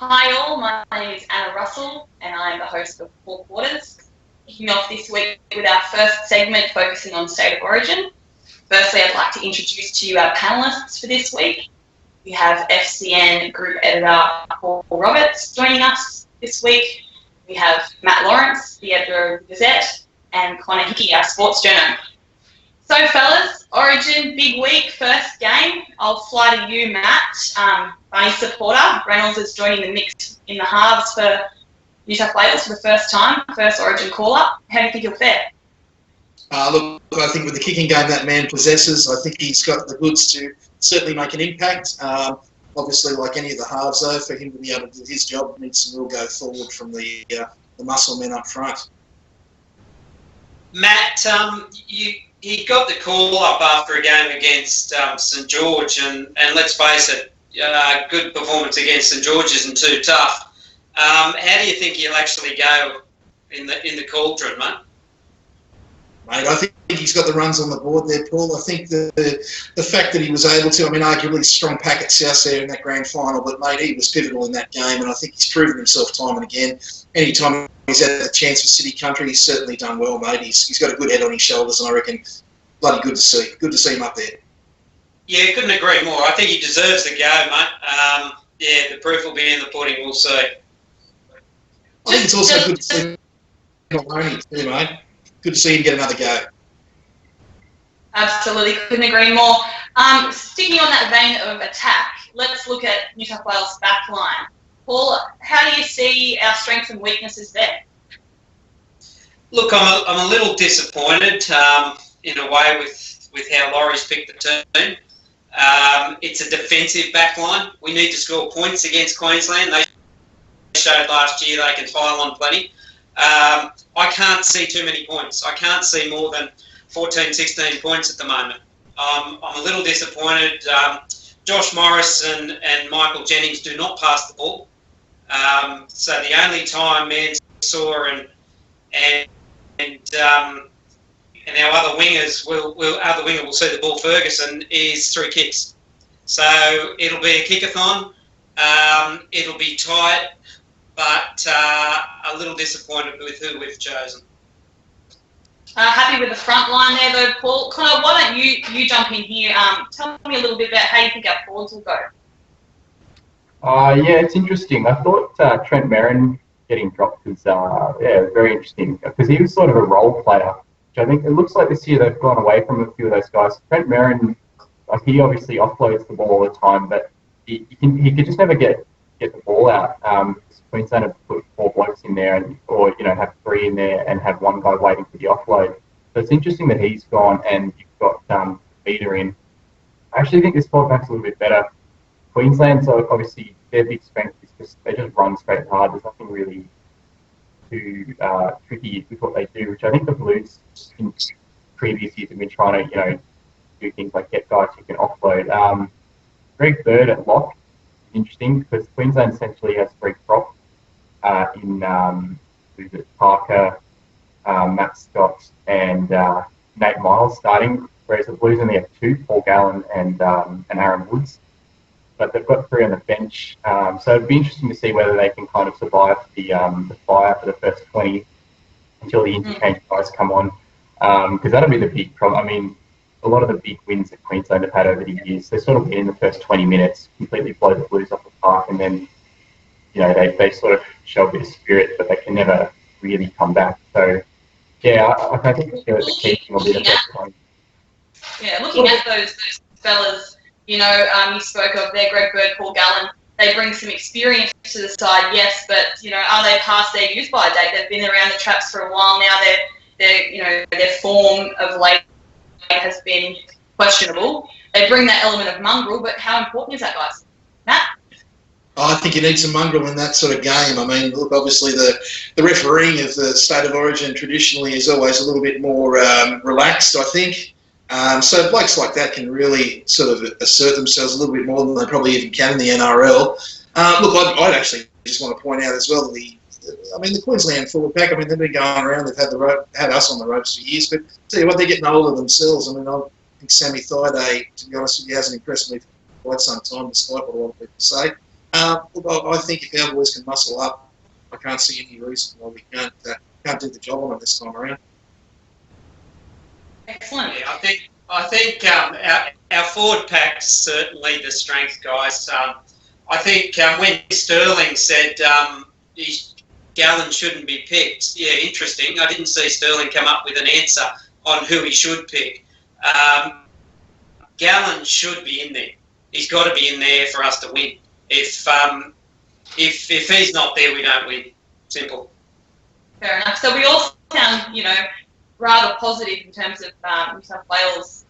Hi all, my name is Anna Russell and I am the host of Four Quarters. Kicking off this week with our first segment focusing on State of Origin. Firstly, I'd like to introduce to you our panellists for this week. We have FCN Group Editor Paul Roberts joining us this week. We have Matt Lawrence, the editor of the Gazette, and Conor Hickey, our sports journo. So fellas, Origin, big week, first game. I'll fly to you, Matt. Bunny supporter. Reynolds is joining the mix in the halves for New South Wales for the first time, first Origin call-up. How do you think he'll fare? Look, I think with the kicking game that man possesses, I think he's got the goods to certainly make an impact. Obviously, like any of the halves, though, for him to be able to do his job, needs some real go forward from the muscle men up front. Matt, he got the call-up after a game against St George, and let's face it, good performance against St George isn't too tough. How do you think he'll actually go in the cauldron, mate? Mate, I think he's got the runs on the board there, Paul. I think the fact that he was able to, arguably strong pack at South there in that grand final, but mate, he was pivotal in that game, and I think he's proven himself time and again. Anytime he's had the chance for City Country, he's certainly done well, mate. He's got a good head on his shoulders, and I reckon bloody good to see. Good to see him up there. Yeah, couldn't agree more. I think he deserves the go, mate. The proof will be in the pudding. We'll see. I think it's also good to see him not lonely too, mate. Good to see him get another go. Absolutely, couldn't agree more. Sticking on that vein of attack, let's look at New South Wales' back line. Paul, how do you see our strengths and weaknesses there? Look, I'm a little disappointed in a way with how Laurie's picked the team. It's a defensive back line. We need to score points against Queensland. They showed last year they can pile on plenty. I can't see too many points. I can't see more than 14, 16 points at the moment. I'm a little disappointed. Josh Morris and Michael Jennings do not pass the ball. So the only time Mansour and our other wingers will see the ball, Ferguson, is through kicks. So it'll be a kick-a-thon. It'll be tight, but a little disappointed with who we've chosen. Happy with the front line there, though, Paul. Conor, why don't you jump in here? Tell me a little bit about how you think our forwards will go. Yeah, it's interesting. I thought Trent Merrin getting dropped was very interesting because he was sort of a role player. Which I think it looks like this year they've gone away from a few of those guys. Trent Merrin, he obviously offloads the ball all the time, but he could just never get the ball out. Queensland have put 4 blokes in there, or have 3 in there and have one guy waiting for the offload. So it's interesting that he's gone and you've got Peter in. I actually think this fullback's a little bit better. Queensland, so obviously their big strength is just they just run straight hard. There's nothing really too tricky with what they do, which I think the Blues in previous years have been trying to do things like get guys who can offload. Greg Bird at lock is interesting because Queensland essentially has 3 prop in Parker, Matt Scott, and Nate Miles starting, whereas the Blues only have 2, Paul Gallen and Aaron Woods. But they've got 3 on the bench, so it'd be interesting to see whether they can kind of survive the fire for the first 20 until the interchange guys come on, because that'll be the big problem. A lot of the big wins that Queensland have had over the years, they sort of win in the first 20 minutes, completely blow the Blues off the park, and then they sort of show a bit of spirit, but they can never really come back. So yeah, I think the key thing will be the first one. Yeah, looking at those fellas. You spoke of their Greg Bird, Paul Gallen. They bring some experience to the side, yes, but are they past their use-by date? They've been around the traps for a while now. Their form of late has been questionable. They bring that element of mongrel, but how important is that, guys? Matt? I think you need some mongrel in that sort of game. Look, obviously the refereeing of the State of Origin traditionally is always a little bit more relaxed, I think. So blokes like that can really sort of assert themselves a little bit more than they probably even can in the NRL. Look, I'd actually just want to point out as well the Queensland forward pack. They've been going around. They've had us on the ropes for years, but tell you what, they're getting older themselves. I think Sammy Thaiday, to be honest with you, hasn't impressed me for quite some time, despite what a lot of people say. Look, I think if our boys can muscle up, I can't see any reason why we can't do the job on them this time around. Excellent. Yeah, I think our forward pack's certainly the strength, guys. I think when Sterling said Gallen shouldn't be picked, yeah, interesting. I didn't see Sterling come up with an answer on who he should pick. Gallen should be in there. He's got to be in there for us to win. If he's not there, we don't win. Simple. Fair enough. So we all sound, rather positive in terms of New South Wales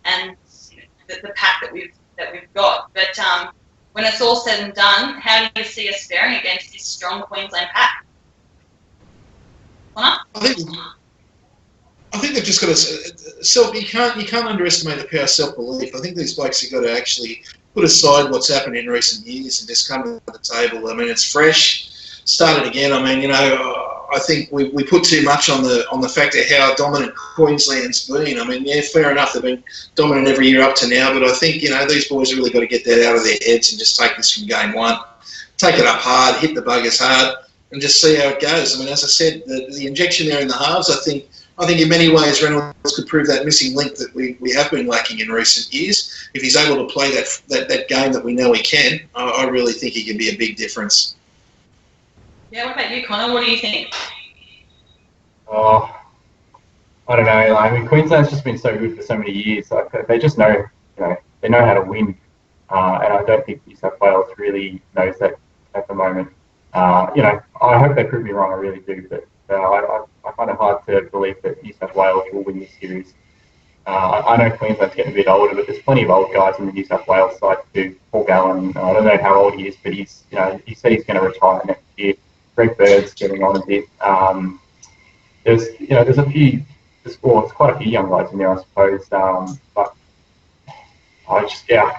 and the pack that we've got. But when it's all said and done, how do you see us faring against this strong Queensland pack? Connor? I think they've just got to you can't underestimate the power of self-belief. I think these blokes have got to actually put aside what's happened in recent years and just come to the table. I mean, it's fresh. Start it again. I mean, I think we put too much on the fact of how dominant Queensland's been. I mean, yeah, fair enough, they've been dominant every year up to now, but I think, these boys have really got to get that out of their heads and just take this from game one. Take it up hard, hit the buggers hard, and just see how it goes. I mean, as I said, the injection there in the halves, I think in many ways Reynolds could prove that missing link that we have been lacking in recent years. If he's able to play that game that we know he can, I really think he can be a big difference. Yeah, what about you, Connor? What do you think? Oh, I don't know. I mean, Queensland's just been so good for so many years. Like, they just know, they know how to win, and I don't think New South Wales really knows that at the moment. I hope they prove me wrong. I really do, but I find it hard to believe that New South Wales will win this series. I know Queensland's getting a bit older, but there's plenty of old guys in the New South Wales side too. Paul Gallen, I don't know how old he is, but he said he's going to retire next year. Greg Bird's getting on a bit. There's a few, it's quite a few young guys in there, I suppose. But I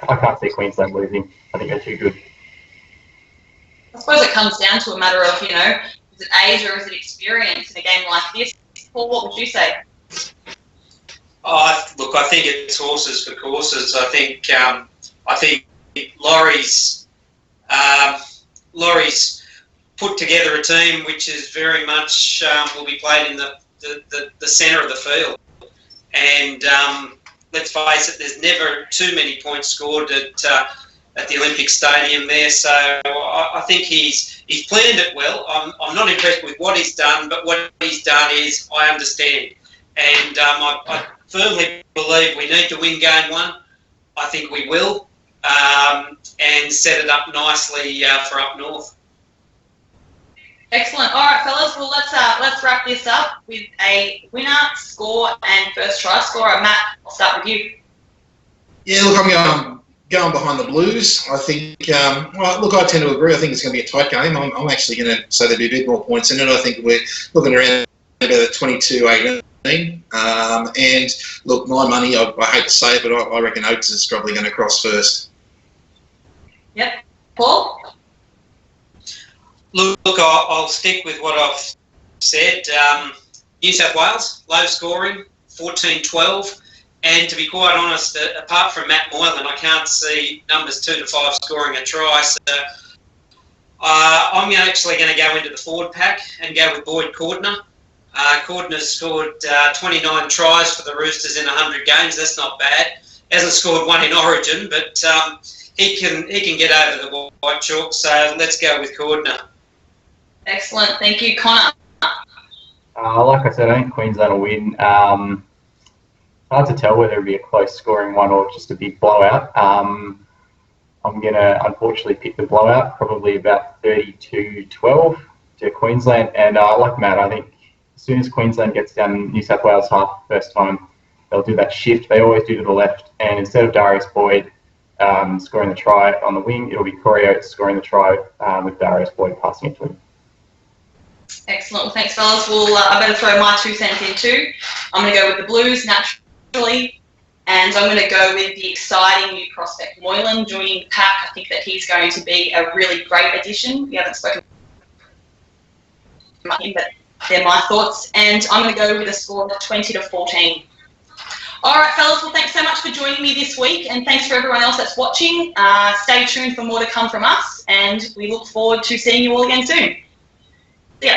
can't see Queensland losing. I think they're too good. I suppose it comes down to a matter of, is it age or is it experience in a game like this? Paul, what would you say? Look, I think it's horses for courses. I think Laurie's put together a team which is very much will be played in the centre of the field. And let's face it, there's never too many points scored at the Olympic Stadium there. So I think he's planned it well. I'm not impressed with what he's done, but what he's done is I understand. And I firmly believe we need to win game one. I think we will, and set it up nicely for up north. Excellent. All right, fellas. Well, let's wrap this up with a winner, score, and first try scorer. Matt, I'll start with you. Yeah, look, I'm going behind the Blues. I think. I tend to agree. I think it's going to be a tight game. I'm actually going to say there'll be a bit more points in it. I think we're looking around about a 22-18. And look, my money. I hate to say it, but I reckon Oates is probably going to cross first. Yep. Paul? Look, I'll stick with what I've said. New South Wales, low scoring, 14-12. And to be quite honest, apart from Matt Moylan, I can't see numbers 2 to 5 scoring a try. So I'm actually going to go into the forward pack and go with Boyd Cordner. Cordner's scored 29 tries for the Roosters in 100 games. That's not bad. Hasn't scored one in Origin, but he can get over the white chalk. So let's go with Cordner. Excellent. Thank you, Connor. Like I said, I think Queensland will win. Hard to tell whether it'll be a close scoring one or just a big blowout. I'm going to unfortunately pick the blowout, probably about 32-12 to Queensland. And like Matt, I think as soon as Queensland gets down New South Wales half first time, they'll do that shift. They always do to the left. And instead of Darius Boyd scoring the try on the wing, it'll be Corey Oates scoring the try with Darius Boyd passing it to him. Excellent. Well, thanks, fellas. Well, I better throw my 2 cents in too. I'm going to go with the Blues naturally, and I'm going to go with the exciting new prospect Moylan joining the pack. I think that he's going to be a really great addition. We haven't spoken about him, but they're my thoughts. And I'm going to go with a score of 20-14. All right, fellas. Well, thanks so much for joining me this week, and thanks for everyone else that's watching. Stay tuned for more to come from us, and we look forward to seeing you all again soon. See ya.